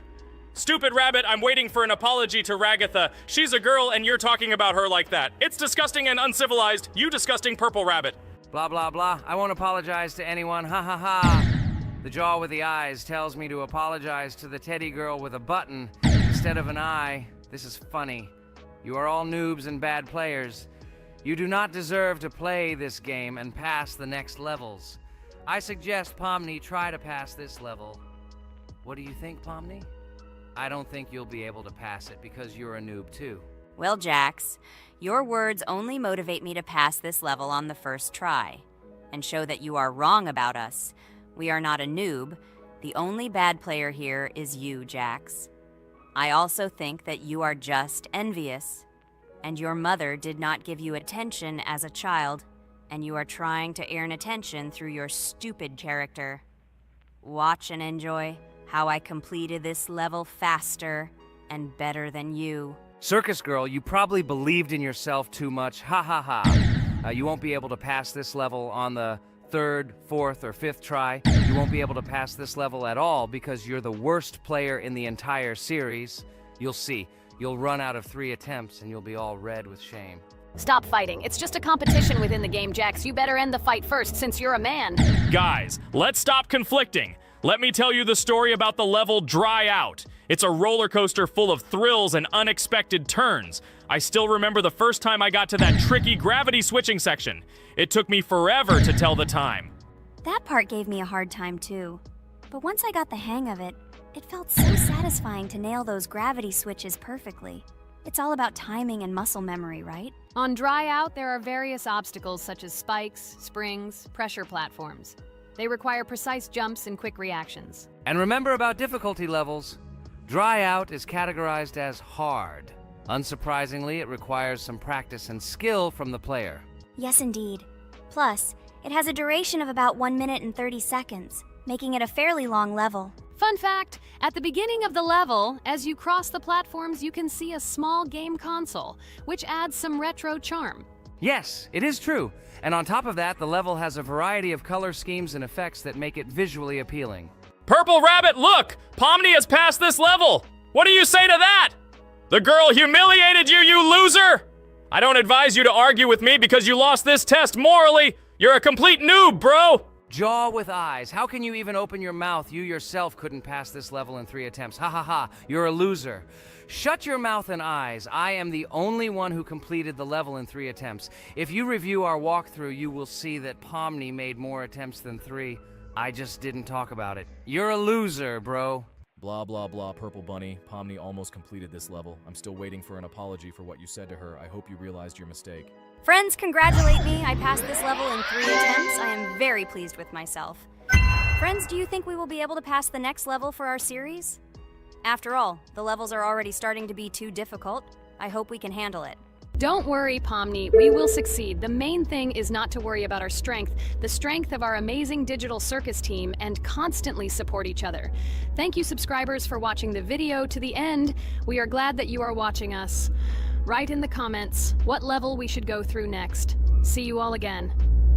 Stupid rabbit, I'm waiting for an apology to Ragatha. She's a girl and you're talking about her like that. It's disgusting and uncivilized, you disgusting purple rabbit. Blah, blah, blah. I won't apologize to anyone. Ha ha ha. The jaw with the eyes tells me to apologize to the teddy girl with a button instead of an eye. This is funny. You are all noobs and bad players. You do not deserve to play this game and pass the next levels. I suggest Pomni try to pass this level. What do you think, Pomni? I don't think you'll be able to pass it because you're a noob too. Well, Jax, your words only motivate me to pass this level on the first try and show that you are wrong about us. We are not a noob. The only bad player here is you, Jax. I also think that you are just envious, and your mother did not give you attention as a child, and you are trying to earn attention through your stupid character. Watch and enjoy how I completed this level faster and better than you. Circus girl, you probably believed in yourself too much. Ha ha ha. You won't be able to pass this level on the third, fourth, or fifth try. You won't be able to pass this level at all because you're the worst player in the entire series. You'll see. You'll run out of 3 attempts and you'll be all red with shame. Stop fighting. It's just a competition within the game, Jax. You better end the fight first since you're a man. Guys, let's stop conflicting. Let me tell you the story about the level Dry Out. It's a roller coaster full of thrills and unexpected turns. I still remember the first time I got to that tricky gravity switching section. It took me forever to tell the time. That part gave me a hard time too. But once I got the hang of it, it felt so satisfying to nail those gravity switches perfectly. It's all about timing and muscle memory, right? On Dry Out, there are various obstacles such as spikes, springs, pressure platforms. They require precise jumps and quick reactions. And remember about difficulty levels. Dry Out is categorized as hard. Unsurprisingly, it requires some practice and skill from the player. Yes, indeed. Plus, it has a duration of about 1 minute and 30 seconds, making it a fairly long level. Fun fact, at the beginning of the level, as you cross the platforms, you can see a small game console, which adds some retro charm. Yes, it is true. And on top of that, the level has a variety of color schemes and effects that make it visually appealing. Purple Rabbit, look! Pomni has passed this level! What do you say to that? The girl humiliated you, you loser! I don't advise you to argue with me because you lost this test morally. You're a complete noob, bro! Jaw with eyes. How can you even open your mouth? You yourself couldn't pass this level in 3 attempts. Ha ha ha. You're a loser. Shut your mouth and eyes. I am the only one who completed the level in 3 attempts. If you review our walkthrough, you will see that Pomni made more attempts than 3. I just didn't talk about it. You're a loser, bro. Blah, blah, blah, Purple Bunny. Pomni almost completed this level. I'm still waiting for an apology for what you said to her. I hope you realized your mistake. Friends, congratulate me. I passed this level in 3 attempts. I am very pleased with myself. Friends, do you think we will be able to pass the next level for our series? After all, the levels are already starting to be too difficult. I hope we can handle it. Don't worry, Pomni, we will succeed. The main thing is not to worry about our strength, the strength of our amazing digital circus team, and constantly support each other. Thank you, subscribers, for watching the video to the end. We are glad that you are watching us. Write in the comments what level we should go through next. See you all again.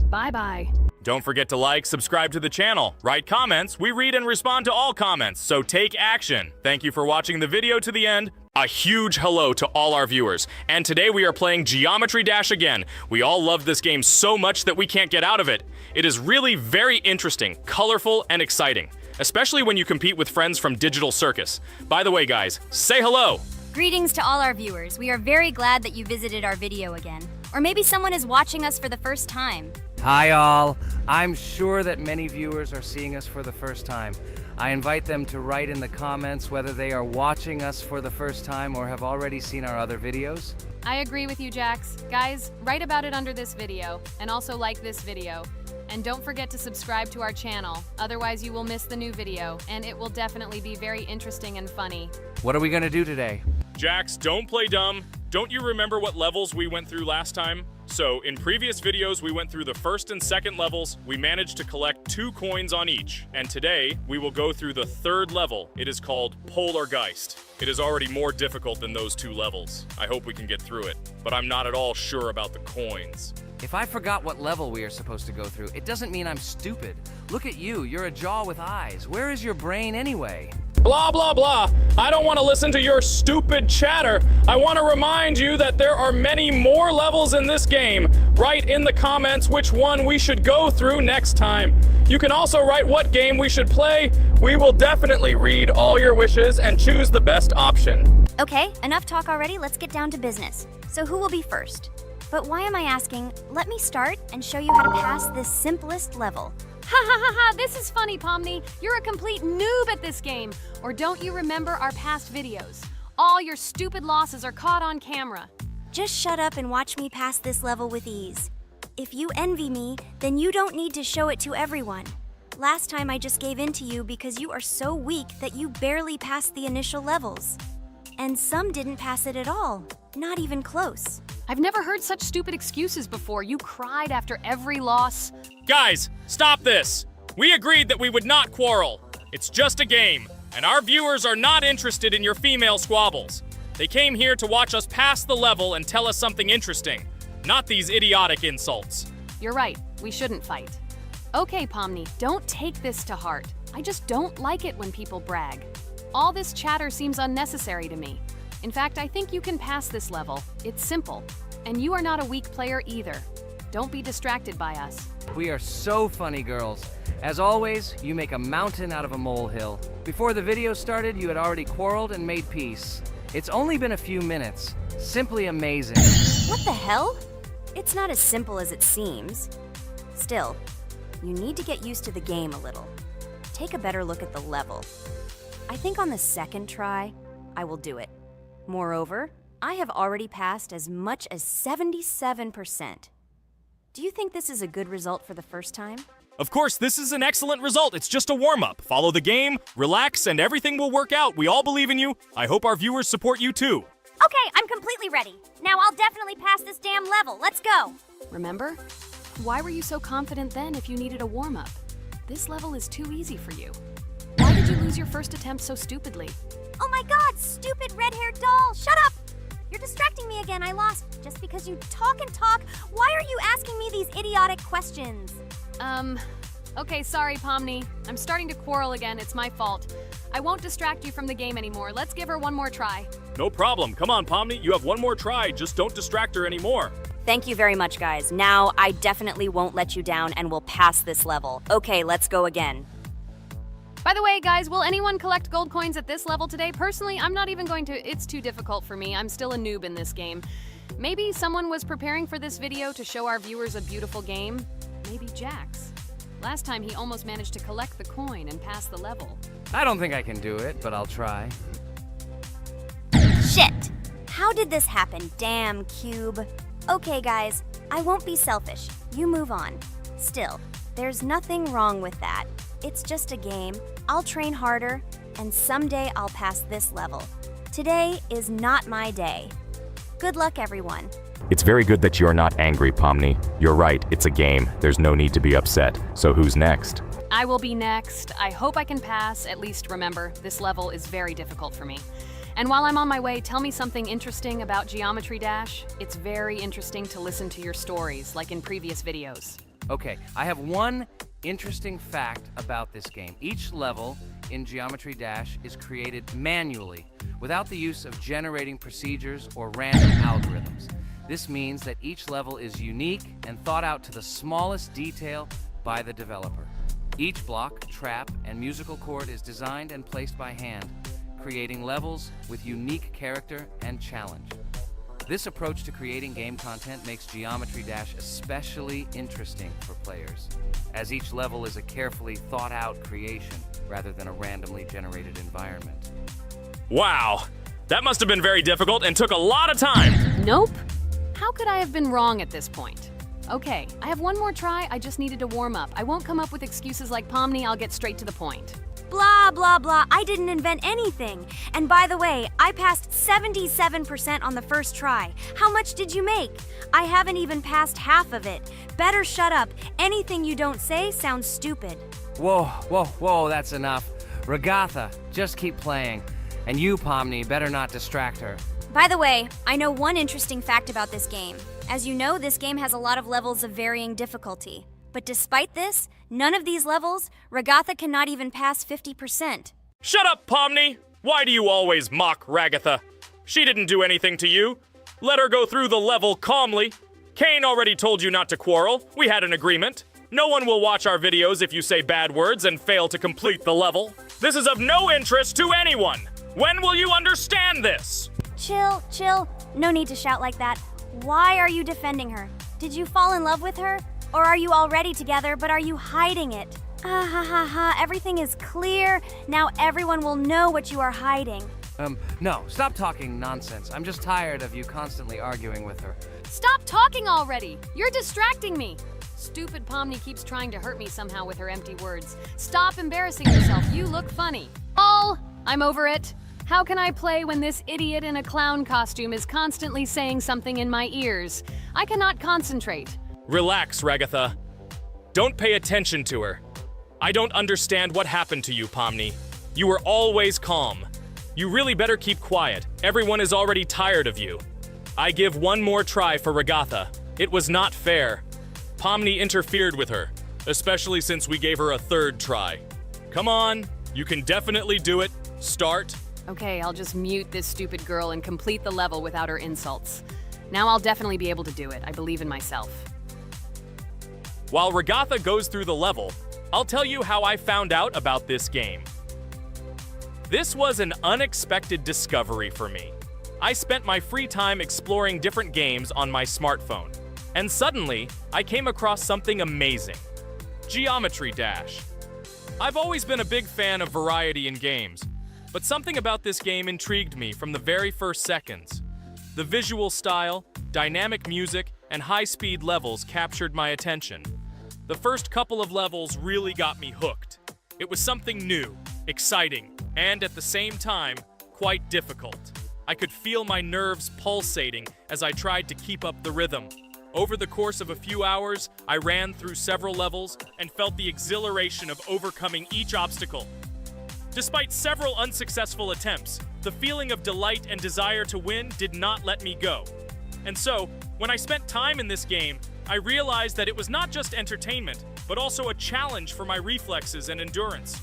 Bye-bye. Don't forget to like, subscribe to the channel, write comments. We read and respond to all comments, so take action. Thank you for watching the video to the end. A huge hello to all our viewers. And today we are playing Geometry Dash again. We all love this game so much that we can't get out of it. It is really very interesting, colorful, and exciting, especially when you compete with friends from Digital Circus. By the way, guys, say hello. Greetings to all our viewers. We are very glad that you visited our video again. Or maybe someone is watching us for the first time. Hi, all. I'm sure that many viewers are seeing us for the first time. I invite them to write in the comments whether they are watching us for the first time or have already seen our other videos. I agree with you, Jax. Guys, write about it under this video, and also like this video. And don't forget to subscribe to our channel, otherwise you will miss the new video, and it will definitely be very interesting and funny. What are we gonna do today? Jax, don't play dumb. Don't you remember what levels we went through last time? So, in previous videos, we went through the first and second levels. We managed to collect 2 coins on each. And today, we will go through the 3rd level. It is called Polargeist. It is already more difficult than those 2 levels. I hope we can get through it, but I'm not at all sure about the coins. If I forgot what level we are supposed to go through, it doesn't mean I'm stupid. Look at you, you're a jaw with eyes. Where is your brain anyway? Blah, blah, blah. I don't want to listen to your stupid chatter. I want to remind you that there are many more levels in this game. Write in the comments which one we should go through next time. You can also write what game we should play. We will definitely read all your wishes and choose the best option. Okay, enough talk already. Let's get down to business. So who will be first? But why am I asking? Let me start and show you how to pass this simplest level. Ha ha ha ha, this is funny, Pomni. You're a complete noob at this game. Or don't you remember our past videos? All your stupid losses are caught on camera. Just shut up and watch me pass this level with ease. If you envy me, then you don't need to show it to everyone. Last time I just gave in to you because you are so weak that you barely passed the initial levels. And some didn't pass it at all, not even close. I've never heard such stupid excuses before. You cried after every loss. Guys, stop this! We agreed that we would not quarrel. It's just a game, and our viewers are not interested in your female squabbles. They came here to watch us pass the level and tell us something interesting, not these idiotic insults. You're right, we shouldn't fight. Okay, Pomni, don't take this to heart. I just don't like it when people brag. All this chatter seems unnecessary to me. In fact, I think you can pass this level. It's simple. And you are not a weak player either. Don't be distracted by us. We are so funny, girls. As always, you make a mountain out of a molehill. Before the video started, you had already quarreled and made peace. It's only been a few minutes. Simply amazing. What the hell? It's not as simple as it seems. Still, you need to get used to the game a little. Take a better look at the level. I think on the second try, I will do it. Moreover, I have already passed as much as 77%. Do you think this is a good result for the first time? Of course, this is an excellent result. It's just a warm-up. Follow the game, relax, and everything will work out. We all believe in you. I hope our viewers support you too. Okay, I'm completely ready. Now I'll definitely pass this damn level. Let's go. Remember? Why were you so confident then if you needed a warm-up? This level is too easy for you. Why did you lose your first attempt so stupidly? Oh my god, stupid red-haired doll! Shut up! You're distracting me again. I lost. Just because you talk and talk, why are you asking me these idiotic questions? Okay, sorry, Pomni. I'm starting to quarrel again. It's my fault. I won't distract you from the game anymore. Let's give her one more try. No problem. Come on, Pomni. You have one more try. Just don't distract her anymore. Thank you very much, guys. Now, I definitely won't let you down and will pass this level. Okay, let's go again. By the way, guys, will anyone collect gold coins at this level today? Personally, I'm not even going to. It's too difficult for me. I'm still a noob in this game. Maybe someone was preparing for this video to show our viewers a beautiful game. Maybe Jax. Last time he almost managed to collect the coin and pass the level. I don't think I can do it, but I'll try. Shit! How did this happen, damn cube? Okay, guys, I won't be selfish. You move on. Still, there's nothing wrong with that. It's just a game. I'll train harder, and someday I'll pass this level. Today is not my day. Good luck, everyone. It's very good that you're not angry, Pomni. You're right, it's a game. There's no need to be upset. So who's next? I will be next. I hope I can pass. At least remember, this level is very difficult for me. And while I'm on my way, tell me something interesting about Geometry Dash. It's very interesting to listen to your stories, like in previous videos. Okay, I have one interesting fact about this game. Each level in Geometry Dash is created manually, without the use of generating procedures or random algorithms. This means that each level is unique and thought out to the smallest detail by the developer. Each block, trap, and musical chord is designed and placed by hand, creating levels with unique character and challenge. This approach to creating game content makes Geometry Dash especially interesting for players, as each level is a carefully thought-out creation rather than a randomly generated environment. Wow, that must have been very difficult and took a lot of time. Nope. How could I have been wrong at this point? Okay, I have one more try. I just needed to warm up. I won't come up with excuses like Pomni. I'll get straight to the point. Blah, blah, blah. I didn't invent anything. And by the way, I passed 77% on the first try. How much did you make? I haven't even passed half of it. Better shut up. Anything you don't say sounds stupid. Whoa, whoa, whoa, that's enough. Ragatha, just keep playing. And you, Pomni, better not distract her. By the way, I know one interesting fact about this game. As you know, this game has a lot of levels of varying difficulty. But despite this, none of these levels, Ragatha cannot even pass 50%. Shut up, Pomni! Why do you always mock Ragatha? She didn't do anything to you. Let her go through the level calmly. Kane already told you not to quarrel. We had an agreement. No one will watch our videos if you say bad words and fail to complete the level. This is of no interest to anyone. When will you understand this? Chill, chill. No need to shout like that. Why are you defending her? Did you fall in love with her? Or are you already together, but are you hiding it? Ah ha ha ha, everything is clear. Now everyone will know what you are hiding. No, stop talking nonsense. I'm just tired of you constantly arguing with her. Stop talking already! You're distracting me! Stupid Pomni keeps trying to hurt me somehow with her empty words. Stop embarrassing yourself. You look funny. I'm over it. How can I play when this idiot in a clown costume is constantly saying something in my ears? I cannot concentrate. Relax, Ragatha. Don't pay attention to her. I don't understand what happened to you, Pomni. You were always calm. You really better keep quiet. Everyone is already tired of you. I give one more try for Ragatha. It was not fair. Pomni interfered with her, especially since we gave her a third try. Come on, you can definitely do it. Start. Okay, I'll just mute this stupid girl and complete the level without her insults. Now I'll definitely be able to do it. I believe in myself. While Ragatha goes through the level, I'll tell you how I found out about this game. This was an unexpected discovery for me. I spent my free time exploring different games on my smartphone, and suddenly, I came across something amazing. Geometry Dash. I've always been a big fan of variety in games, but something about this game intrigued me from the very first seconds. The visual style, dynamic music, and high-speed levels captured my attention. The first couple of levels really got me hooked. It was something new, exciting, and at the same time, quite difficult. I could feel my nerves pulsating as I tried to keep up the rhythm. Over the course of a few hours, I ran through several levels and felt the exhilaration of overcoming each obstacle. Despite several unsuccessful attempts, the feeling of delight and desire to win did not let me go. And so, when I spent time in this game, I realized that it was not just entertainment, but also a challenge for my reflexes and endurance.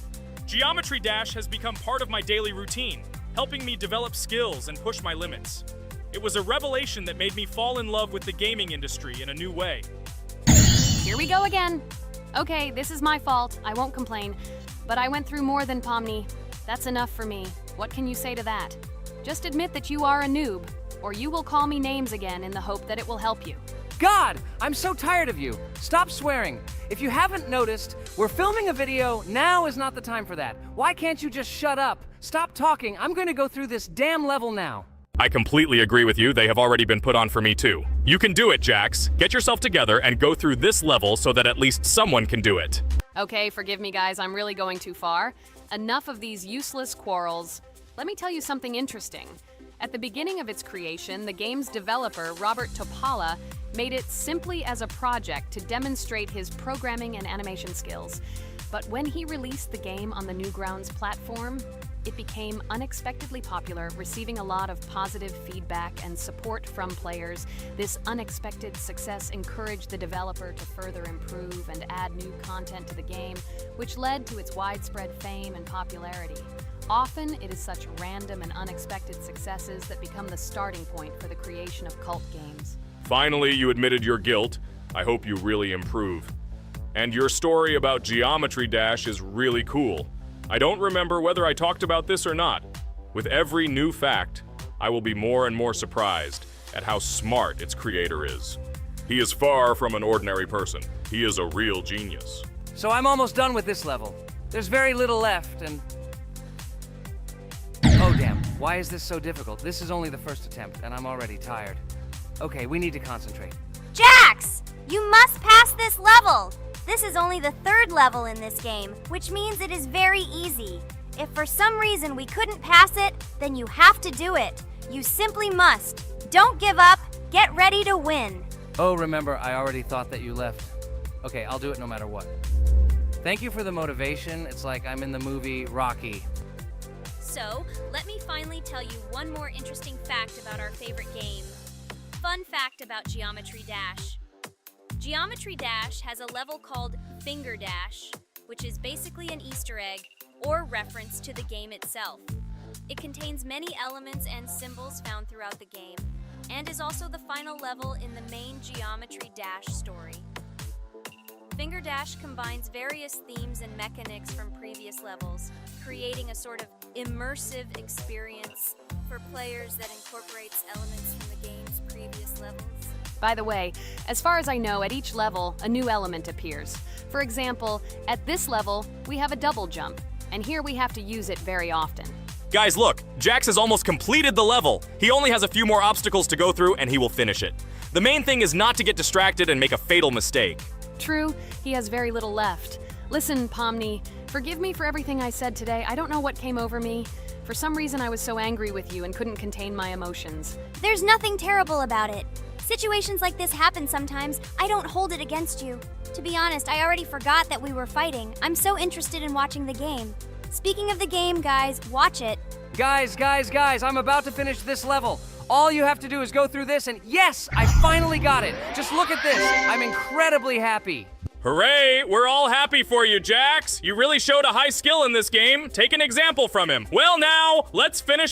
Geometry Dash has become part of my daily routine, helping me develop skills and push my limits. It was a revelation that made me fall in love with the gaming industry in a new way. Here we go again. Okay, this is my fault. I won't complain. But I went through more than Pomni. That's enough for me. What can you say to that? Just admit that you are a noob, or you will call me names again in the hope that it will help you. God, I'm so tired of you. Stop swearing. If you haven't noticed, we're filming a video. Now is not the time for that. Why can't you just shut up? Stop talking. I'm going to go through this damn level now. I completely agree with you. They have already been put on for me too. You can do it, Jax. Get yourself together and go through this level so that at least someone can do it. Okay, forgive me guys, I'm really going too far. Enough of these useless quarrels. Let me tell you something interesting. At the beginning of its creation, the game's developer, Robert Topala, made it simply as a project to demonstrate his programming and animation skills. But when he released the game on the Newgrounds platform, it became unexpectedly popular, receiving a lot of positive feedback and support from players. This unexpected success encouraged the developer to further improve and add new content to the game, which led to its widespread fame and popularity. Often, it is such random and unexpected successes that become the starting point for the creation of cult games. Finally, you admitted your guilt. I hope you really improve. And your story about Geometry Dash is really cool. I don't remember whether I talked about this or not. With every new fact, I will be more and more surprised at how smart its creator is. He is far from an ordinary person. He is a real genius. So I'm almost done with this level. There's very little left, and... Oh damn, why is this so difficult? This is only the first attempt, and I'm already tired. Okay, we need to concentrate. Jax! You must pass this level! This is only the third level in this game, which means it is very easy. If for some reason we couldn't pass it, then you have to do it. You simply must. Don't give up. Get ready to win. Oh, remember, I already thought that you left. Okay, I'll do it no matter what. Thank you for the motivation. It's like I'm in the movie Rocky. So, let me finally tell you one more interesting fact about our favorite game. Fun fact about Geometry Dash. Geometry Dash has a level called Finger Dash, which is basically an Easter egg or reference to the game itself. It contains many elements and symbols found throughout the game, and is also the final level in the main Geometry Dash story. Finger Dash combines various themes and mechanics from previous levels, creating a sort of immersive experience for players that incorporates elements from the game's previous levels. By the way, as far as I know, at each level, a new element appears. For example, at this level, we have a double jump, and here we have to use it very often. Guys, look, Jax has almost completed the level. He only has a few more obstacles to go through, and he will finish it. The main thing is not to get distracted and make a fatal mistake. true, he has very little left. Listen, Pomni, forgive me for everything I said today. I don't know what came over me. For some reason, I was so angry with you and couldn't contain my emotions. There's nothing terrible about it. Situations like this happen sometimes. I don't hold it against you. To be honest, I already forgot that we were fighting. I'm so interested in watching the game. Speaking of the game, guys, watch it. Guys, I'm about to finish this level. All you have to do is go through this and yes, I finally got it. Just look at this. I'm incredibly happy. Hooray! We're all happy for you, Jax. You really showed a high skill in this game. Take an example from him. Well, now, let's finish